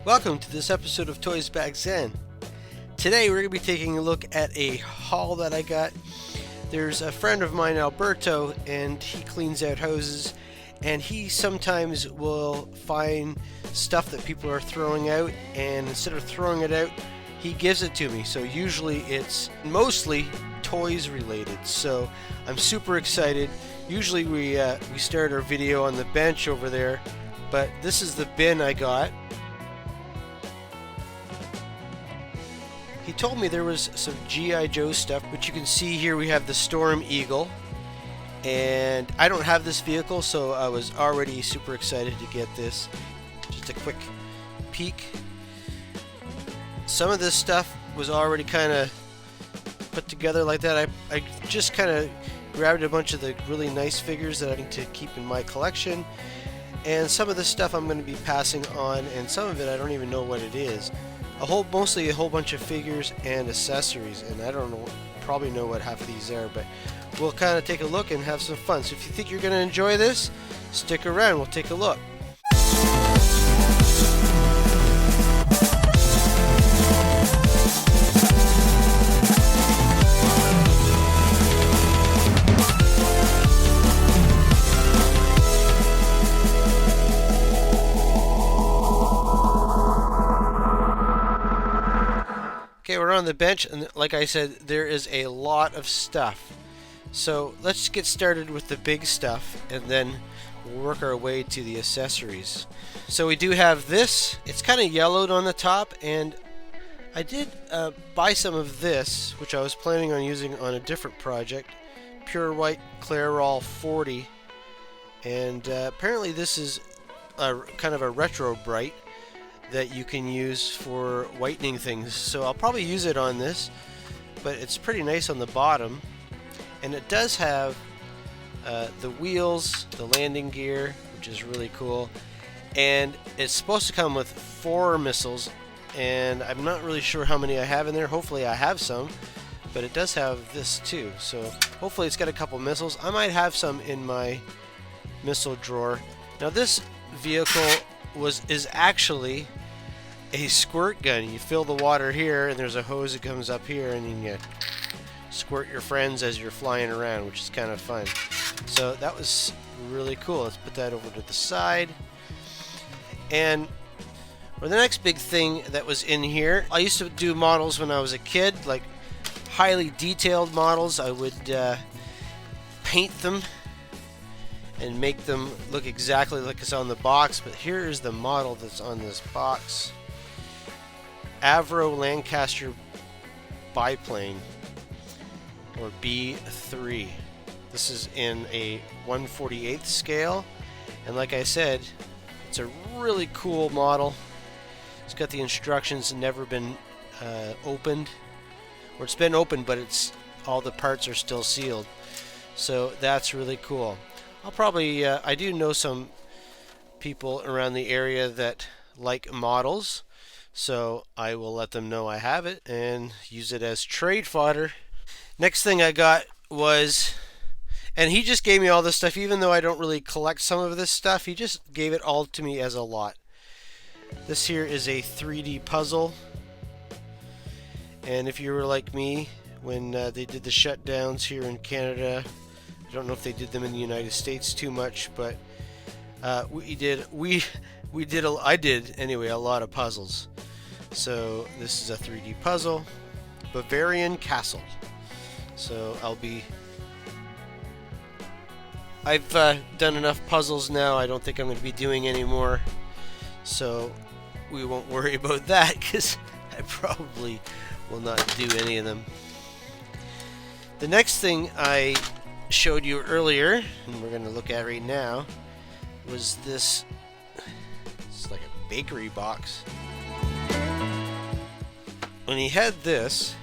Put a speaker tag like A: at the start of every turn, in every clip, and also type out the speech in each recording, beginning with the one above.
A: Welcome to this episode of Toysbackzen. Today we're going to be taking a look at a haul that I got. There's a friend of mine, Alberto, and he cleans out houses, and he sometimes will find stuff that people are throwing out, and instead of throwing it out, he gives it to me. So usually it's mostly toys related, so I'm super excited. Usually we start our video on the bench over there, but this is the bin I got. He told me there was some G.I. Joe stuff, but you can see here we have the Storm Eagle, and I don't have this vehicle, so I was already super excited to get this. Just a quick peek. Some of this stuff was already kind of put together like that. I just kind of grabbed a bunch of the really nice figures that I need to keep in my collection, and some of this stuff I'm going to be passing on, and some of it I don't even know what it is. Mostly a whole bunch of figures and accessories, and I don't know, probably know what half of these are, but we'll kind of take a look and have some fun. So if you think you're going to enjoy this, stick around, we'll take a look. Okay, we're on the bench, and like I said, there is a lot of stuff. So let's get started with the big stuff, and then we'll work our way to the accessories. So we do have this. It's kind of yellowed on the top, and I did buy some of this, which I was planning on using on a different project. Pure White Clairol 40, and apparently this is kind of a retro bright that you can use for whitening things, so I'll probably use it on this, but it's pretty nice on the bottom, and it does have the wheels, the landing gear, which is really cool, and it's supposed to come with 4 missiles, and I'm not really sure how many I have in there. Hopefully I have some, but it does have this too, so hopefully it's got a couple missiles. I might have some in my missile drawer. Now this vehicle is actually a squirt gun. You fill the water here, and there's a hose that comes up here, and then you squirt your friends as you're flying around, which is kind of fun. So that was really cool. Let's put that over to the side. And for the next big thing that was in here, I used to do models when I was a kid, like highly detailed models. I would paint them and make them look exactly like it's on the box, but here is the model that's on this box. Avro Lancaster biplane, or B3. This is in a 1/48th scale, and like I said, it's a really cool model. It's got the instructions, never been opened, or it's been opened, but it's all the parts are still sealed, so that's really cool. I'll probably, I do know some people around the area that like models, so I will let them know I have it and use it as trade fodder. Next thing I got was, and he just gave me all this stuff, even though I don't really collect some of this stuff, he just gave it all to me as a lot. This here is a 3D puzzle, and if you were like me when they did the shutdowns here in Canada, I don't know if they did them in the United States too much, but I did anyway, a lot of puzzles. So this is a 3D puzzle, Bavarian Castle. So I've done enough puzzles now. I don't think I'm going to be doing any more, so we won't worry about that, because I probably will not do any of them. The next thing I showed you earlier, and we're going to look at right now, was this. It's like a bakery box. When he had this,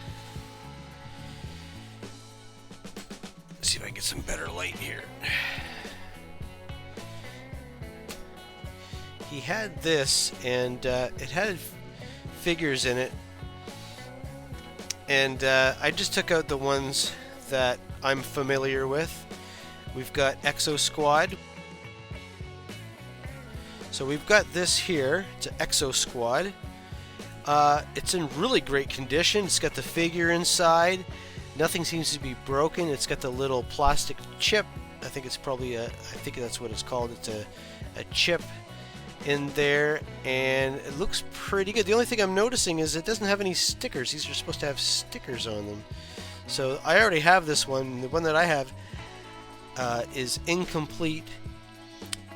A: let's see if I can get some better light here. He had this, and it had figures in it, and I just took out the ones that I'm familiar with. We've got Exo Squad, So we've got this here. It's an Exo Squad. It's in really great condition. It's got the figure inside. Nothing seems to be broken. It's got the little plastic chip. I think it's probably I think that's what it's called. It's a chip in there, and it looks pretty good. The only thing I'm noticing is it doesn't have any stickers. These are supposed to have stickers on them. So I already have this one. The one that I have is incomplete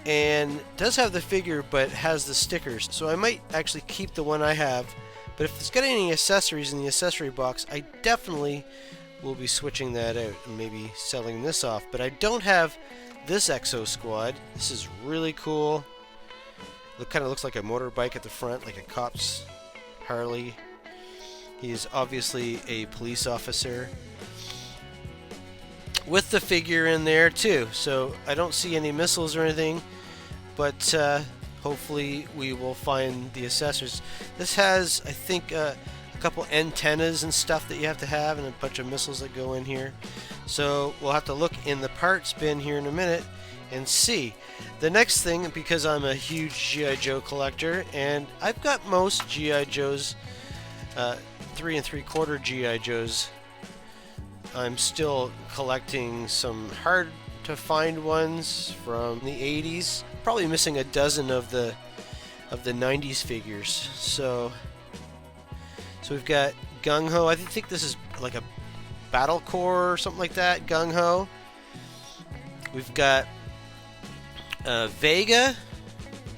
A: and does have the figure but has the stickers. So I might actually keep the one I have, but if it's got any accessories in the accessory box, I definitely will be switching that out and maybe selling this off. But I don't have this Exo Squad. This is really cool. It kind of looks like a motorbike at the front, like a cop's Harley. He is obviously a police officer with the figure in there too. So I don't see any missiles or anything, but hopefully we will find the accessories. This has, I think, a couple antennas and stuff that you have to have, and a bunch of missiles that go in here. So we'll have to look in the parts bin here in a minute and see. The next thing, because I'm a huge G.I. Joe collector, and I've got most G.I. Joes, 3 3/4 G.I. Joes. I'm still collecting some hard to find ones from the 80s. Probably missing a dozen of the 90s figures. So we've got Gung Ho. I think this is like a Battle Core or something like that. Gung Ho. We've got Vega.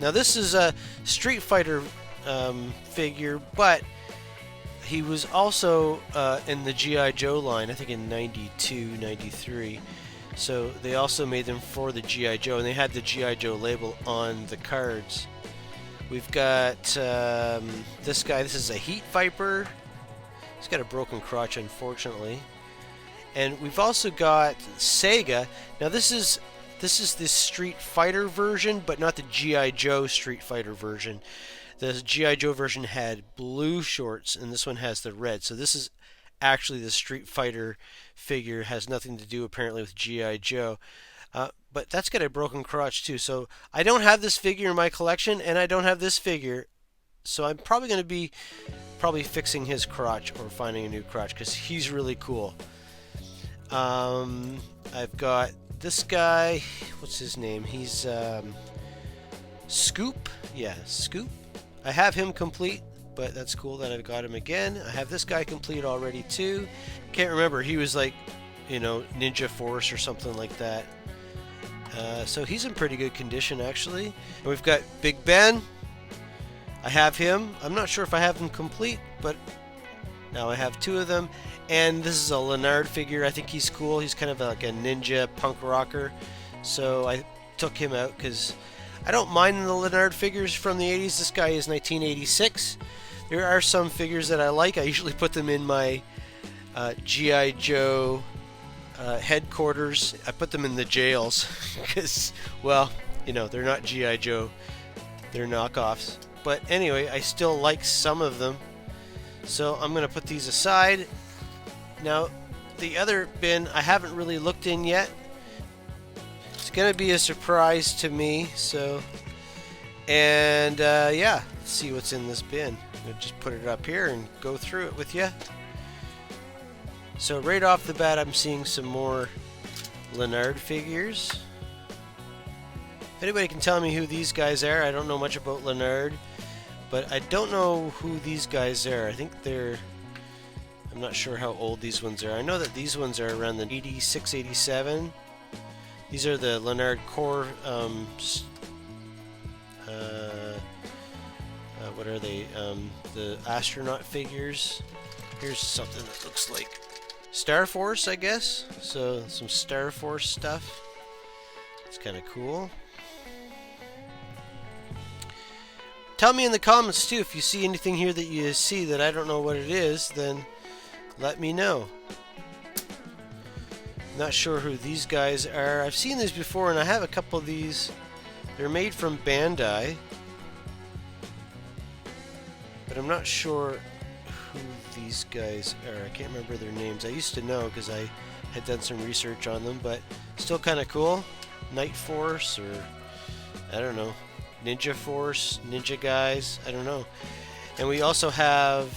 A: Now this is a Street Fighter figure, but he was also in the G.I. Joe line, I think in 92, 93. So they also made them for the G.I. Joe, and they had the G.I. Joe label on the cards. We've got this guy. This is a Heat Viper. He's got a broken crotch, unfortunately. And we've also got Sega. Now this is the Street Fighter version, but not the G.I. Joe Street Fighter version. The G.I. Joe version had blue shorts, and this one has the red. So this is actually the Street Fighter figure. Has nothing to do apparently with G.I. Joe. But that's got a broken crotch too. So I don't have this figure in my collection, and I don't have this figure. So I'm probably going to be fixing his crotch or finding a new crotch because he's really cool. I've got this guy. What's his name? He's Scoop. Yeah, Scoop. I have him complete, but that's cool that I've got him again. I have this guy complete already too. Can't remember. He was like, Ninja Force or something like that. So he's in pretty good condition actually. And we've got Big Ben. I have him. I'm not sure if I have him complete, but now I have two of them. And this is a Leonard figure. I think he's cool. He's kind of like a ninja punk rocker. So I took him out because I don't mind the Leonard figures from the 80s. This guy is 1986. There are some figures that I like. I usually put them in my G.I. Joe headquarters. I put them in the jails because, well, they're not G.I. Joe. They're knockoffs. But anyway, I still like some of them. So I'm going to put these aside. Now, the other bin I haven't really looked in yet. It's going to be a surprise to me. So, and yeah, let's see what's in this bin. I'm going to just put it up here and go through it with you. So right off the bat, I'm seeing some more Leonard figures. If anybody can tell me who these guys are, I don't know much about Leonard, but I don't know who these guys are. I think I'm not sure how old these ones are. I know that these ones are around the 86, 87. These are the Leonard Core, what are they? The astronaut figures. Here's something that looks like Star Force, I guess. So some Star Force stuff. It's kind of cool. Tell me in the comments too if you see anything here that you see that I don't know what it is, then let me know. Not sure who these guys are. I've seen these before and I have a couple of these. They're made from Bandai, but I'm not sure who these guys are. I can't remember their names. I used to know because I had done some research on them, but still kind of cool. Night Force, or I don't know, Ninja Force, Ninja Guys, I don't know. And we also have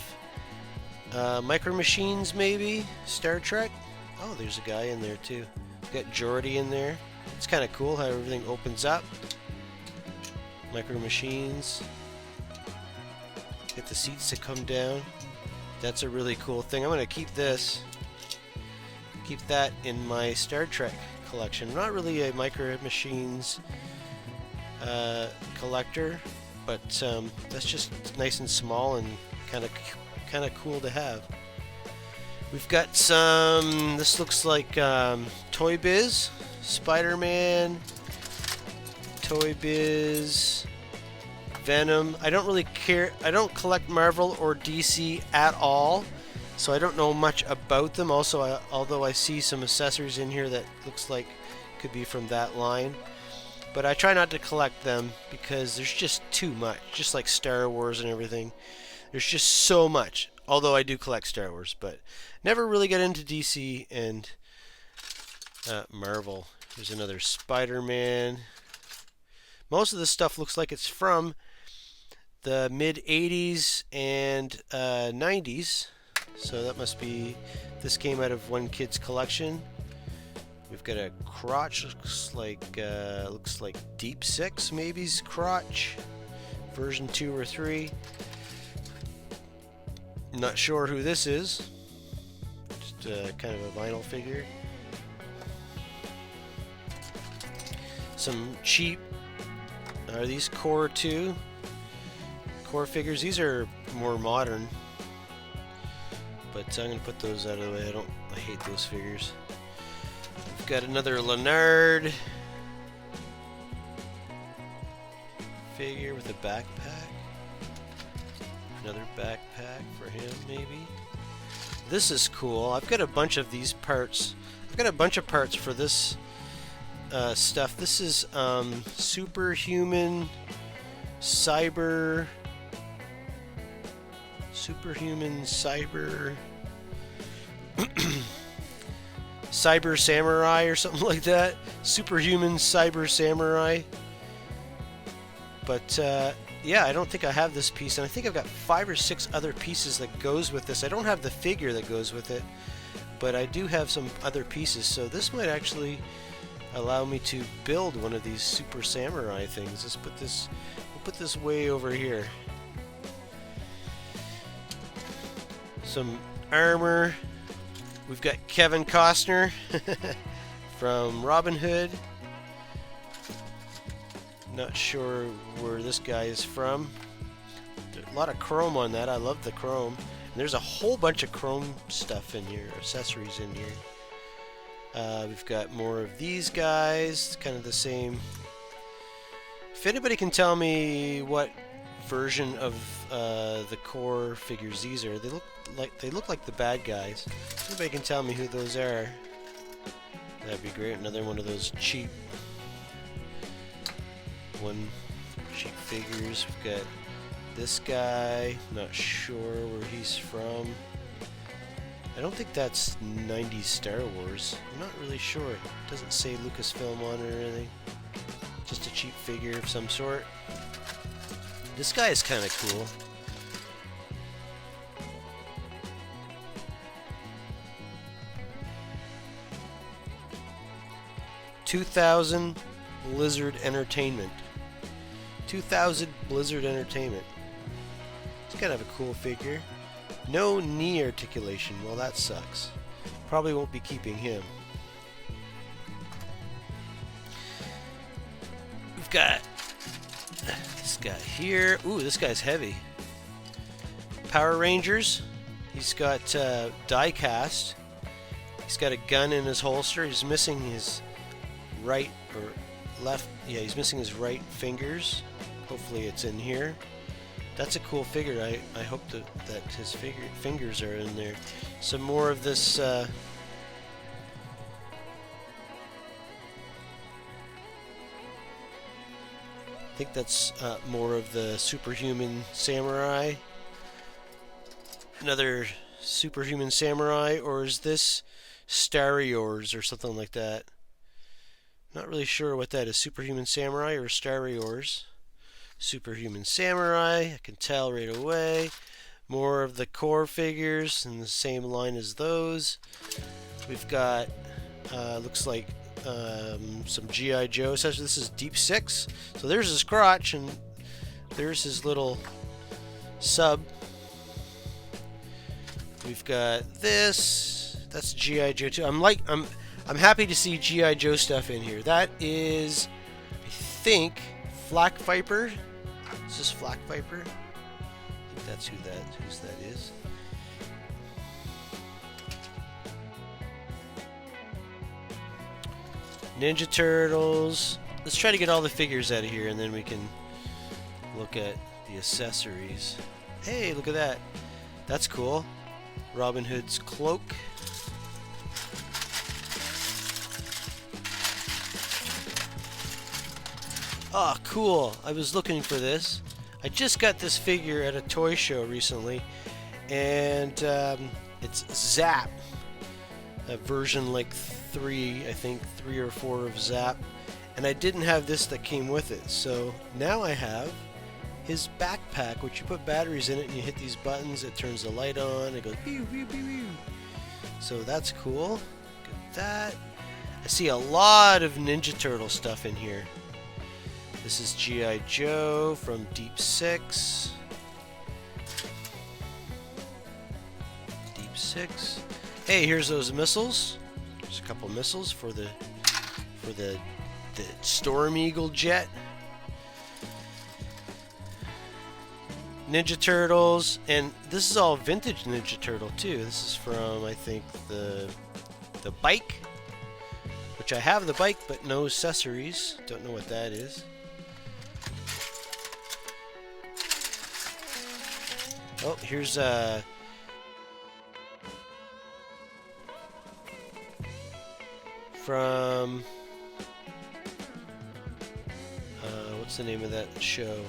A: Micro Machines, maybe? Star Trek? Oh, there's a guy in there too. We've got Geordi in there. It's kind of cool how everything opens up. Micro Machines. Get the seats to come down. That's a really cool thing. I'm going to keep this. Keep that in my Star Trek collection. I'm not really a Micro Machines collector, but that's just nice and small and kind of cool to have. We've got some. This looks like Toy Biz, Spider-Man, Toy Biz, Venom. I don't really care. I don't collect Marvel or DC at all, so I don't know much about them. Also, although I see some accessories in here that looks like could be from that line, but I try not to collect them because there's just too much. Just like Star Wars and everything, there's just so much. Although I do collect Star Wars, but never really got into DC and Marvel. There's another Spider-Man. Most of this stuff looks like it's from the mid-'80s and '90s. So that must be, this came out of one kid's collection. We've got a crotch, looks like Deep Six maybe's crotch, version 2 or 3. Not sure who this is. Just kind of a vinyl figure. Some cheap. Are these Core 2? Core figures. These are more modern. But I'm going to put those out of the way. I hate those figures. We've got another Leonard figure with a backpack. Another backpack for him, maybe. This is cool. I've got a bunch of these parts. I've got a bunch of parts for this stuff. This is Superhuman Cyber Cyber Samurai or something like that. Superhuman Cyber Samurai. But yeah, I don't think I have this piece, and I think I've got 5 or 6 other pieces that goes with this. I don't have the figure that goes with it, but I do have some other pieces, so this might actually allow me to build one of these Super Samurai things. Let's put this, we'll put this way over here. Some armor. We've got Kevin Costner from Robin Hood. Not sure where this guy is from. There's a lot of chrome on that. I love the chrome. And there's a whole bunch of chrome stuff in here, accessories in here. We've got more of these guys, kind of the same. If anybody can tell me what version of the core figures these are, they look like the bad guys. If anybody can tell me who those are, that'd be great. Another one of those cheap figures. We've got this guy, not sure where he's from. I don't think that's 90s Star Wars. I'm not really sure. It doesn't say Lucasfilm on it or anything. Just a cheap figure of some sort. This guy is kind of cool. $2,000 Blizzard Entertainment. 2000 Blizzard Entertainment. It's kind of a cool figure. No knee articulation. Well, that sucks. Probably won't be keeping him. We've got this guy here. Ooh, this guy's heavy. Power Rangers. He's got die cast. He's got a gun in his holster. He's missing his right or left. Yeah, he's missing his right fingers. Hopefully it's in here. That's a cool figure. I hope that his fingers are in there. Some more of this I think that's more of the Superhuman Samurai. Another Superhuman Samurai, or is this Stariors or something like that? Not really sure what that is. Superhuman Samurai or Stariors. Superhuman Samurai, I can tell right away. More of the core figures in the same line as those. We've got, looks like some G.I. Joe. So this is Deep 6. So there's his crotch, and there's his little sub. We've got this. That's G.I. Joe too. I'm happy to see G.I. Joe stuff in here. That is, I think, Flak Viper. Is this Flak Viper? I think that's whose that is. Ninja Turtles. Let's try to get all the figures out of here, and then we can look at the accessories. Hey, look at that. That's cool. Robin Hood's cloak. Oh, cool. I was looking for this. I just got this figure at a toy show recently, and it's Zap. A version like 3, I think 3 or 4 of Zap. And I didn't have this that came with it. So now I have his backpack, which you put batteries in it and you hit these buttons, it turns the light on, it goes pew, pew, pew, pew. So that's cool. Look at that. I see a lot of Ninja Turtle stuff in here. This is G.I. Joe from Deep 6. Deep 6. Hey, here's those missiles. There's a couple missiles for the Storm Eagle jet. Ninja Turtles, and this is all vintage Ninja Turtle too. This is from, I think, the bike, which I have the bike but no accessories. Don't know what that is. Oh, here's from what's the name of that show?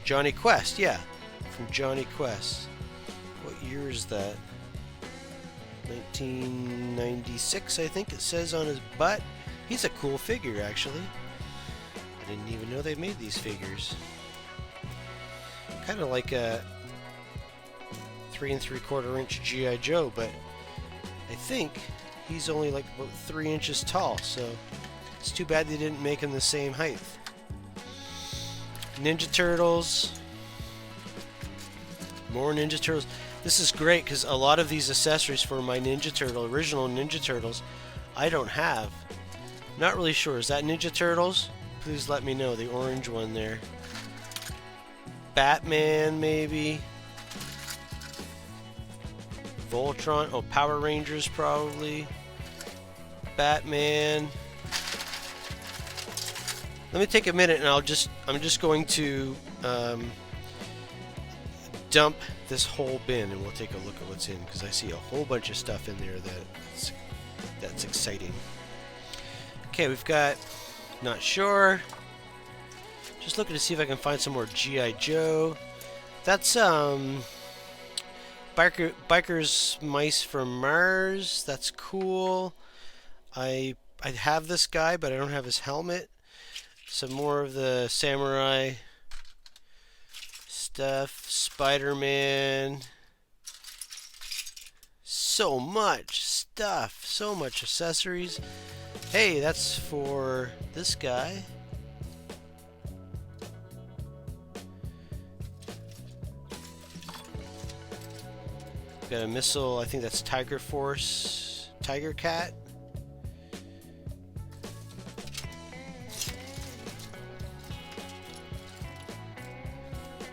A: Johnny Quest, yeah, from Johnny Quest. What year is that? 1996, I think it says on his butt. He's a cool figure, actually. I didn't even know they made these figures. Kind of like a 3 3/4 inch G.I. Joe, but I think he's only like about 3 inches tall, so it's too bad they didn't make him the same height. Ninja Turtles. More Ninja Turtles. This is great because a lot of these accessories for my original Ninja Turtles, I don't have. Not really sure. Is that Ninja Turtles? Please let me know. The orange one there. Batman, maybe. Voltron. Oh, Power Rangers, probably. Batman. Let me take a minute, and I'm just going to dump this whole bin, and we'll take a look at what's in, because I see a whole bunch of stuff in there that's exciting. Okay, we've got, not sure. Just looking to see if I can find some more G.I. Joe. That's Biker's Mice from Mars. That's cool. I have this guy, but I don't have his helmet. Some more of the samurai stuff. Spider-Man. So much stuff. So much accessories. Hey, that's for this guy. Got a missile. I think that's Tiger Force. Tiger Cat.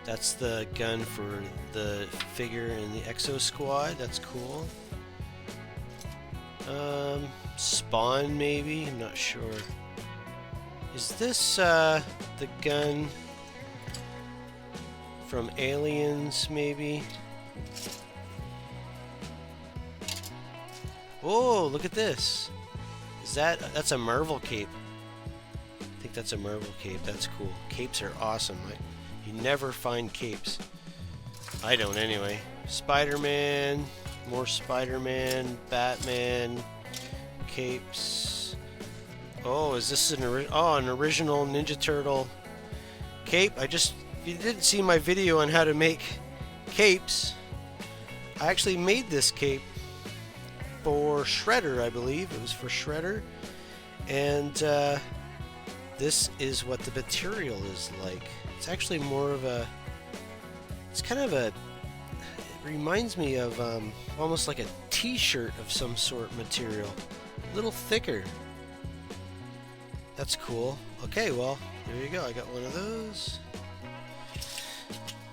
A: That's the gun for the figure in the Exo Squad. That's cool. Spawn, maybe? I'm not sure. Is this the gun from Aliens, maybe? Oh, look at this. That's a Marvel cape. I think that's a Marvel cape. That's cool. Capes are awesome. You never find capes. I don't anyway. Spider-Man, more Spider-Man, Batman, capes. Oh, is this an original Ninja Turtle cape. If you didn't see my video on how to make capes, I actually made this cape for Shredder, I believe. It was for Shredder. And this is what the material is like. It's actually more of a, it's kind of a, it reminds me of almost like a t-shirt of some sort material. A little thicker. That's cool. Okay, well, there you go. I got one of those.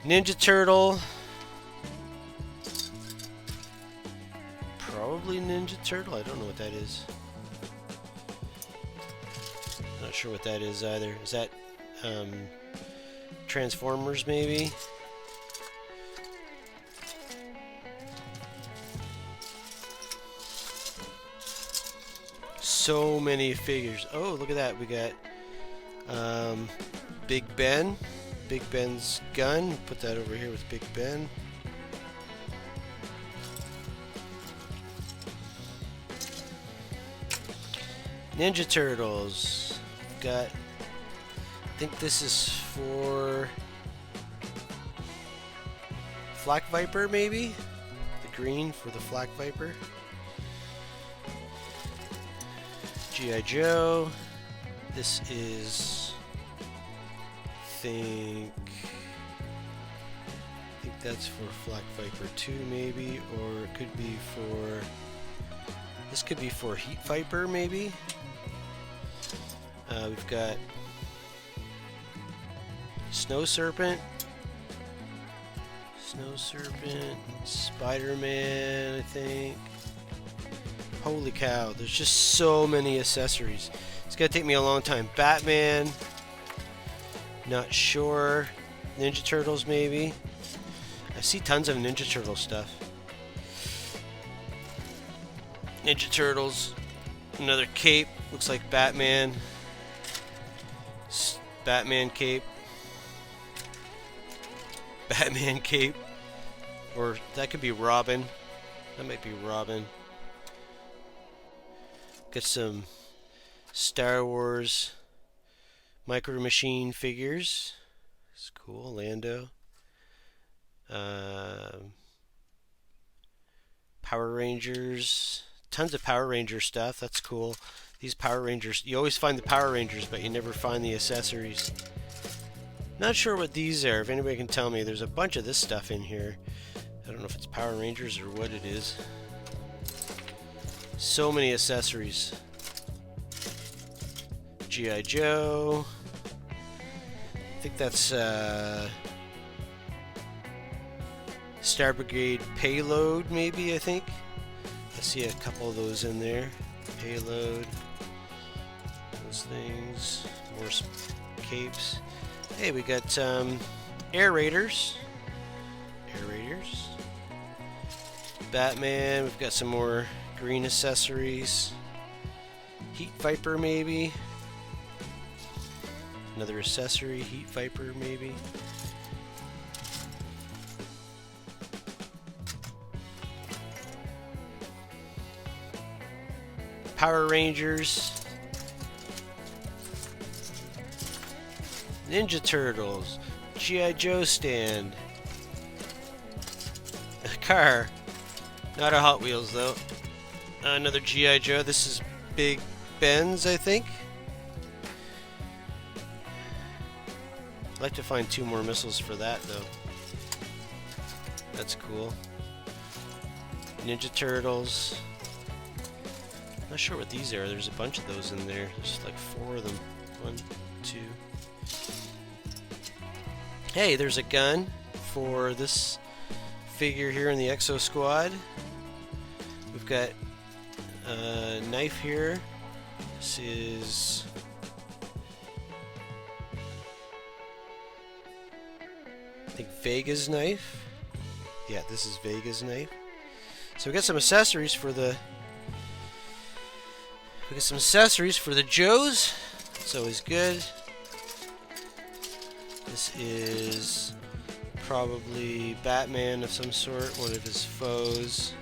A: Ninja Turtle. Probably Ninja Turtle. I don't know what that is. Not sure what that is either. Is that Transformers maybe? So many figures. Oh, look at that. We got Big Ben. Big Ben's gun. Put that over here with Big Ben. Ninja Turtles. Got, I think this is for Flak Viper maybe? The green for the Flak Viper. G.I. Joe. This is, I think that's for Flak Viper 2 maybe, or it could be for, this could be for Heat Viper maybe. We've got Snow Serpent, Spider-Man, I think. Holy cow, there's just so many accessories. It's gonna take me a long time. Batman, not sure. Ninja Turtles maybe. I see tons of Ninja Turtle stuff. Ninja Turtles, another cape, looks like Batman. Batman cape. Batman cape. Or that could be Robin. That might be Robin. Got some Star Wars Micro Machine figures. It's cool. Lando. Power Rangers. Tons of Power Ranger stuff. That's cool. These Power Rangers, you always find the Power Rangers, but you never find the accessories. Not sure what these are. If anybody can tell me, there's a bunch of this stuff in here. I don't know if it's Power Rangers or what it is. So many accessories. G.I. Joe. I think that's Star Brigade Payload, maybe, I think. I see a couple of those in there. Payload. Those things. More capes. Hey, we got Air Raiders. Batman. We've got some more green accessories. Heat Viper, maybe. Another accessory. Heat Viper, maybe. Power Rangers. Ninja Turtles. G.I. Joe stand. A car. Not a Hot Wheels though. Another G.I. Joe. This is Big Ben's, I think. I'd like to find 2 more missiles for that though. That's cool. Ninja Turtles. Not sure what these are. There's a bunch of those in there. There's like 4 of them. 1, 2. Hey, there's a gun for this figure here in the Exo Squad. We've got a knife here. This is I think Vega's knife. Yeah, this is Vega's knife. So we got some accessories for the Joes. It's always good. This is probably Batman of some sort, one of his foes.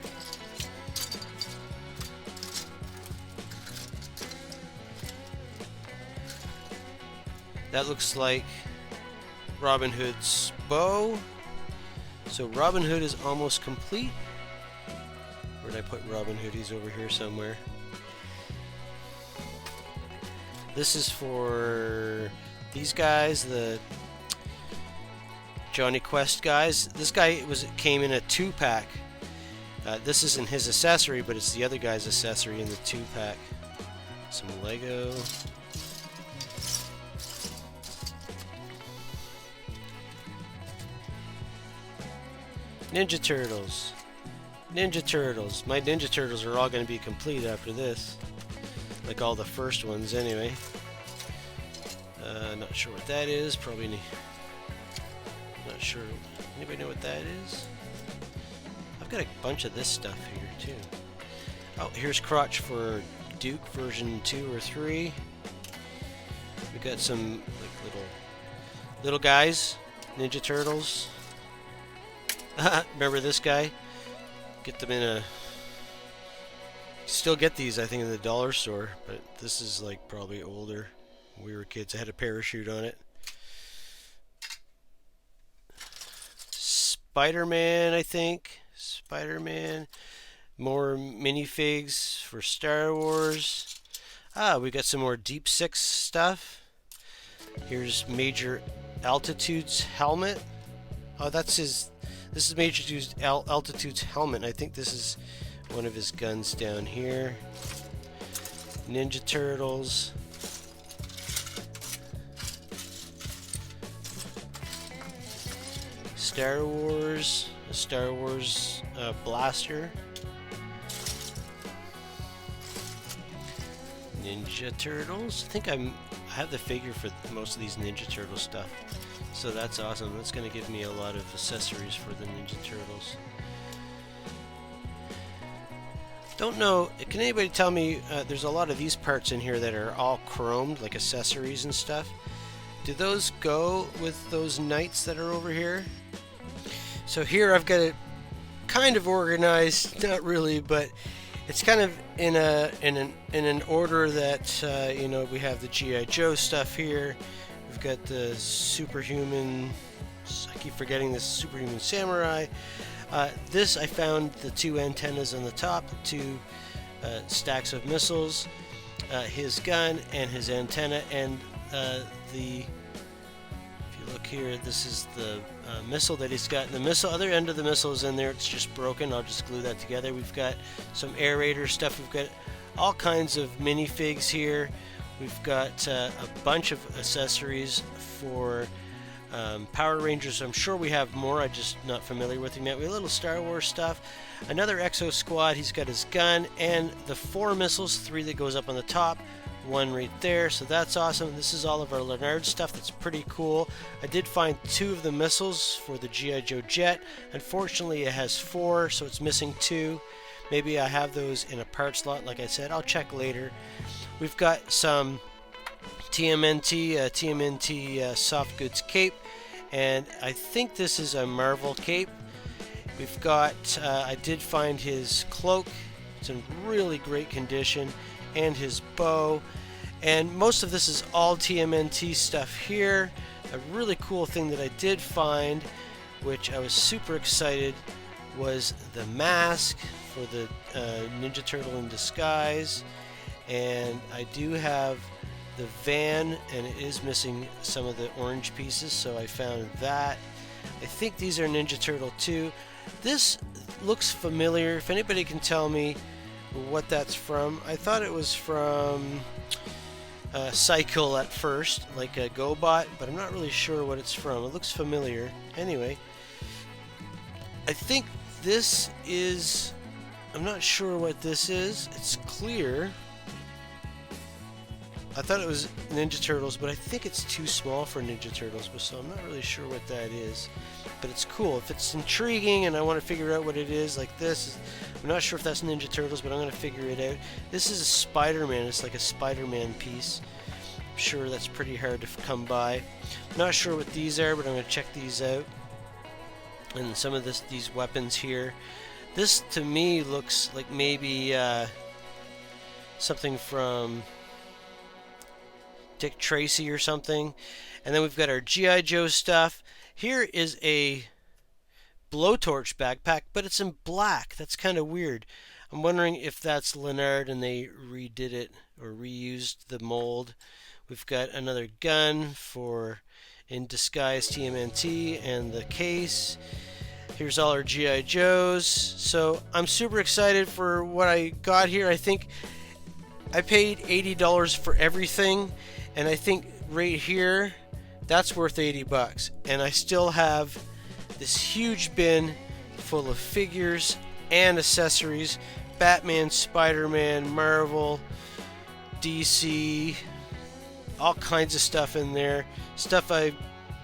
A: That looks like Robin Hood's bow. So Robin Hood is almost complete. Where did I put Robin Hood? He's over here somewhere. This is for these guys, the Johnny Quest guys. This guy came in a 2-pack. This isn't his accessory, but it's the other guy's accessory in the 2-pack. Some Lego. Ninja Turtles. Ninja Turtles. My Ninja Turtles are all going to be complete after this. Like all the first ones anyway. Not sure what that is. Probably not sure. Anybody know what that is? I've got a bunch of this stuff here too. Oh, here's crotch for Duke version 2 or 3. We got some like little guys, Ninja Turtles. Remember this guy? Get them in a. Still get these, I think, in the dollar store, but this is like probably older. When we were kids. I had a parachute on it. Spider-Man, I think. Spider-Man. More minifigs for Star Wars. We got some more Deep Six stuff. Here's Major Altitude's helmet. Oh, that's his. This is Major Altitude's helmet. I think this is one of his guns down here. Ninja Turtles. Star Wars. A Star Wars blaster. Ninja Turtles. I think I have the figure for most of these Ninja Turtle stuff. So that's awesome. That's going to give me a lot of accessories for the Ninja Turtles. Don't know, can anybody tell me, there's a lot of these parts in here that are all chromed, like accessories and stuff. Do those go with those knights that are over here? So here I've got it kind of organized, not really, but it's kind of in an order that, you know, we have the G.I. Joe stuff here. We've got the Superhuman, I keep forgetting this, Superhuman Samurai. This I found the 2 antennas on the top, 2 stacks of missiles, his gun and his antenna, and if you look here, this is the missile that he's got. The other end of the missile is in there. It's just broken. I'll just glue that together. We've got some aerator stuff. We've got all kinds of minifigs here. We've got a bunch of accessories for Power Rangers. I'm sure we have more. I'm just not familiar with them yet. We have a little Star Wars stuff. Another Exo Squad. He's got his gun and the 4 missiles, 3 that goes up on the top, 1 right there. So that's awesome. This is all of our Leonard stuff. That's pretty cool. I did find 2 of the missiles for the G.I. Joe jet. Unfortunately, it has 4, so it's missing 2. Maybe I have those in a part slot. Like I said, I'll check later. We've got some TMNT soft goods cape, and I think this is a Marvel cape. We've got, I did find his cloak. It's in really great condition, and his bow. And most of this is all TMNT stuff here. A really cool thing that I did find, which I was super excited, was the mask for the Ninja Turtle in disguise. And I do have the van, and it is missing some of the orange pieces, so I found that. I think these are Ninja Turtle 2. This looks familiar. If anybody can tell me what that's from. I thought it was from Cycle at first, like a GoBot, but I'm not really sure what it's from. It looks familiar. Anyway, I think this is, I'm not sure what this is. It's clear. I thought it was Ninja Turtles, but I think it's too small for Ninja Turtles, so I'm not really sure what that is. But it's cool. If it's intriguing and I want to figure out what it is, like this, I'm not sure if that's Ninja Turtles, but I'm going to figure it out. This is a Spider-Man. It's like a Spider-Man piece. I'm sure that's pretty hard to come by. I'm not sure what these are, but I'm going to check these out. And some of these weapons here. This, to me, looks like maybe something from Dick Tracy or something. And then we've got our G.I. Joe stuff. Here is a blowtorch backpack, but it's in black. That's kind of weird. I'm wondering if that's Leonard and they redid it or reused the mold. We've got another gun for In Disguise TMNT and the case. Here's all our G.I. Joes. So I'm super excited for what I got here. I think I paid $80 for everything, and I think right here that's worth $80. And I still have this huge bin full of figures and accessories. Batman, Spider-Man, Marvel, DC, all kinds of stuff in there. Stuff I've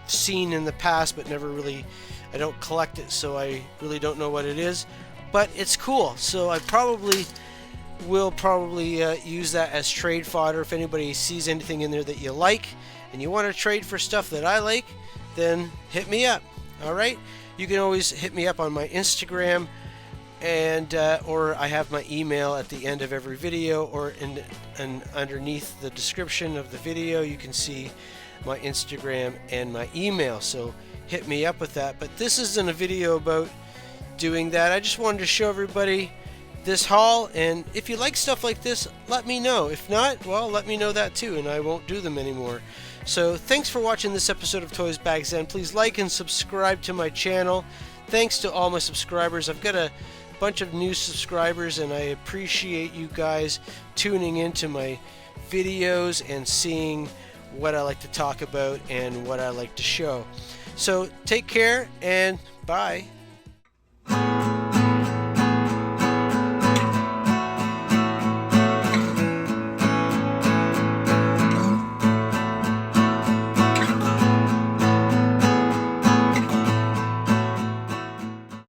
A: seen in the past but never really, I don't collect it, so I really don't know what it is. But it's cool, so I will use that as trade fodder. If anybody sees anything in there that you like and you want to trade for stuff that I like, then hit me up. Alright, you can always hit me up on my Instagram, and or I have my email at the end of every video, or and underneath the description of the video you can see my Instagram and my email, so hit me up with that. But this isn't a video about doing that. I just wanted to show everybody this haul, and if you like stuff like this, let me know. If not, well, let me know that too, and I won't do them anymore. So thanks for watching this episode of Toysbackzen. Please like and subscribe to my channel. Thanks to all my subscribers. I've got a bunch of new subscribers, and I appreciate you guys tuning into my videos and seeing what I like to talk about and what I like to show. So take care, and bye.